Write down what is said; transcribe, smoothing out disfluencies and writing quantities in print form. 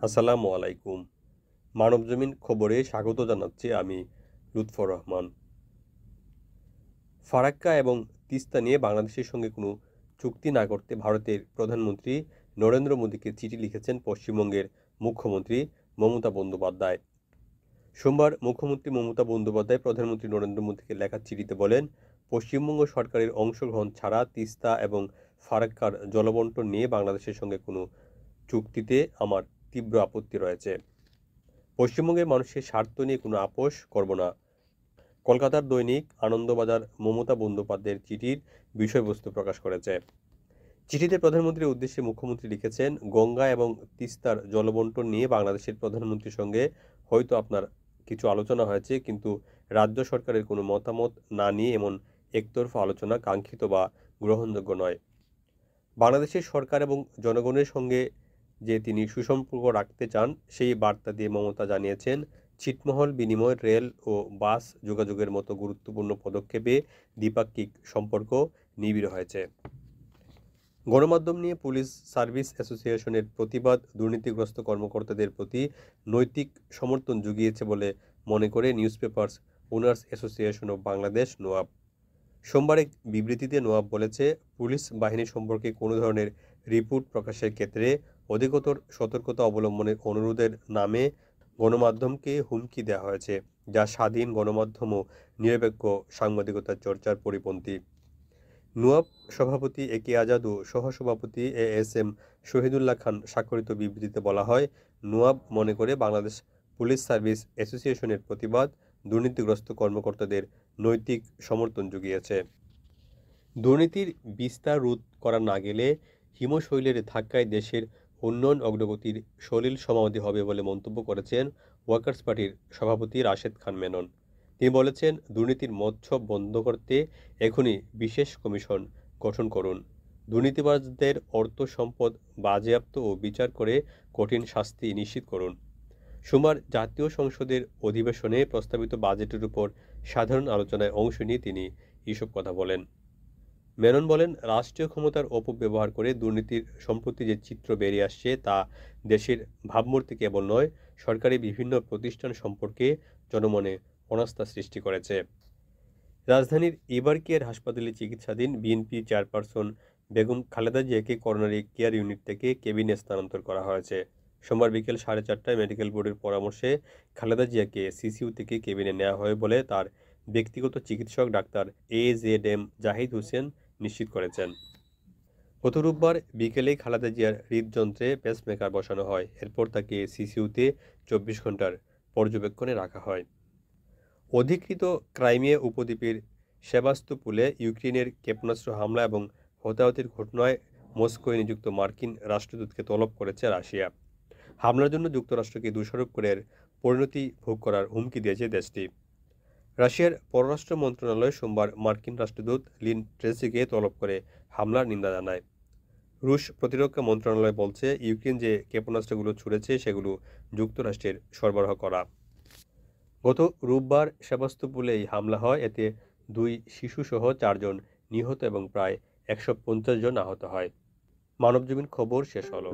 আসসালামু আলাইকুম। মানবজমিন খবরে স্বাগত জানাচ্ছি আমি লুৎফর রহমান। ফারাক্কা এবং তিস্তা নিয়ে বাংলাদেশের সঙ্গে কোনো চুক্তি না করতে ভারতের প্রধানমন্ত্রী নরেন্দ্র মোদীকে চিঠি লিখেছেন পশ্চিমবঙ্গের মুখ্যমন্ত্রী মমতা বন্দ্যোপাধ্যায়। সোমবার মুখ্যমন্ত্রী মমতা বন্দ্যোপাধ্যায় প্রধানমন্ত্রী নরেন্দ্র মোদীকে লেখা চিঠিতে বলেন, পশ্চিমবঙ্গ সরকারের অংশগ্রহণ ছাড়া তিস্তা এবং ফারাক্কার জলবন্টন নিয়ে বাংলাদেশের সঙ্গে কোনো চুক্তিতে আমার তীব্র আপত্তি রয়েছে। পশ্চিমবঙ্গের মানুষের স্বার্থ নিয়ে কোনো আপোষ করব না। কলকাতার দৈনিক আনন্দবাজার মমতা বন্দ্যোপাধ্যায়ের চিঠির বিষয়বস্তু প্রকাশ করেছে। চিঠিতে প্রধানমন্ত্রীর উদ্দেশ্যে মুখ্যমন্ত্রী লিখেছেন, গঙ্গা এবং তিস্তার জলবন্টন নিয়ে বাংলাদেশের প্রধানমন্ত্রীর সঙ্গে হয়তো আপনার কিছু আলোচনা হয়েছে, কিন্তু রাজ্য সরকারের কোনো মতামত না নিয়ে এমন একতরফা আলোচনা কাঙ্ক্ষিত বা গ্রহণযোগ্য নয়। বাংলাদেশের সরকার এবং জনগণের সঙ্গে যে তিনি সুসম্পর্ক রাখতে চান, সেই বার্তা দিয়ে মমতা জানিয়েছেন, ছিটমহল বিনিময়, রেল ও বাস যোগাযোগের মতো গুরুত্বপূর্ণ পদক্ষেপে দ্বিপাক্ষিক সম্পর্ক নিবিড় হয়েছে। গণমাধ্যম নিয়ে পুলিশ সার্ভিস অ্যাসোসিয়েশনের প্রতিবাদ দুর্নীতিগ্রস্ত কর্মকর্তাদের প্রতি নৈতিক সমর্থন জুগিয়েছে বলে মনে করে নিউজপেপার্স owners association of Bangladesh NOAB. সোমবার এক বিবৃতিতে নোয়াব বলেছে, পুলিশ বাহিনী সম্পর্কে কোনো ধরনের রিপোর্ট প্রকাশের ক্ষেত্রে অধিকতর সতর্কতা অবলম্বনের অনুরোধের নামে গণমাধ্যমকে হুমকি দেওয়া হয়েছে, যা স্বাধীন গণমাধ্যম ও নিরপেক্ষ সাংবাদিকতার চর্চার পরিপন্থী। নোয়াব সভাপতি এ কে আজাদ ও সহসভাপতি এএসএম শহীদুল্লাহ খান স্বাক্ষরিত বিবৃতিতে বলা হয়, নোয়াব মনে করে বাংলাদেশ পুলিশ সার্ভিস অ্যাসোসিয়েশনের প্রতিবাদ দুর্নীতিগ্রস্ত কর্মকর্তাদের নৈতিক সমর্থন জুগিয়েছে। দুর্নীতির বিস্তার রোধ করা না গেলে হিমশৈলের ধাক্কায় দেশের উন্নয়ন অগ্রগতির সলিল সমাধি হবে বলে মন্তব্য করেছেন ওয়ার্কার্স পার্টির সভাপতি রাশেদ খান মেনন। তিনি বলেছেন, দুর্নীতির মৎসব বন্ধ করতে এখনই বিশেষ কমিশন গঠন করুন। দুর্নীতিবাজদের অর্থ সম্পদ বাজেয়াপ্ত ও বিচার করে কঠিন শাস্তি নিশ্চিত করুন। সোমবার জাতীয় সংসদের অধিবেশনে প্রস্তাবিত বাজেটের উপর সাধারণ আলোচনায় অংশ নিয়ে তিনি এসব কথা বলেন। মেনন বলেন, রাষ্ট্রীয় ক্ষমতার অপব্যবহার করে দুর্নীতির সম্প্রতি যে চিত্র বেরিয়ে আসছে, তা দেশের ভাবমূর্তি কেবল নয়, সরকারি বিভিন্ন প্রতিষ্ঠান সম্পর্কে জনমনে অনাস্থা সৃষ্টি করেছে। রাজধানীর এবারকেয়ার হাসপাতালে চিকিৎসাধীন বিএনপি চেয়ারপারসন বেগম খালেদা জিয়াকে করোনারি কেয়ার ইউনিট থেকে কেবিনে স্থানান্তর করা হয়েছে। সোমবার বিকেল 4:30টায় মেডিকেল বোর্ডের পরামর্শে খালেদা জিয়াকে সিসিইউ থেকে কেবিনে নেওয়া হয় বলে তার ব্যক্তিগত চিকিৎসক ডাক্তার এজেডএম জাহিদ হোসেন নিশ্চিত করেছেন। গত রোববার বিকেলেই খালেদা জিয়ার হৃদযন্ত্রে পেসমেকার বসানো হয়। এরপর তাকে সিসিইউতে 24 ঘন্টার পর্যবেক্ষণে রাখা হয়। অধিকৃত ক্রাইমিয়া উপদ্বীপের সেভাস্তোপোলে ইউক্রেনের ক্ষেপণাস্ত্র হামলা এবং হতাহতের ঘটনায় মস্কোয় নিযুক্ত মার্কিন রাষ্ট্রদূতকে তলব করেছে রাশিয়া। হামলার জন্য যুক্তরাষ্ট্রকে দোষারোপ করে এর পরিণতি ভোগ করার হুমকি দিয়েছে দেশটি। রাশিয়ার পররাষ্ট্র মন্ত্রণালয় সোমবার মার্কিন রাষ্ট্রদূত লিন ট্রেসিকে তলব করে হামলার নিন্দা জানায়। রুশ প্রতিরক্ষা মন্ত্রণালয় বলছে, ইউক্রেন যে ক্ষেপণাস্ত্রগুলো ছুড়েছে সেগুলো যুক্তরাষ্ট্রের সরবরাহ করা। গত রোববার সেভাস্তোপোলে এই হামলা হয়। এতে 2 শিশুসহ 4 জন নিহত এবং প্রায় 150 জন আহত হয়। মানবজমিন খবর শেষ হলো।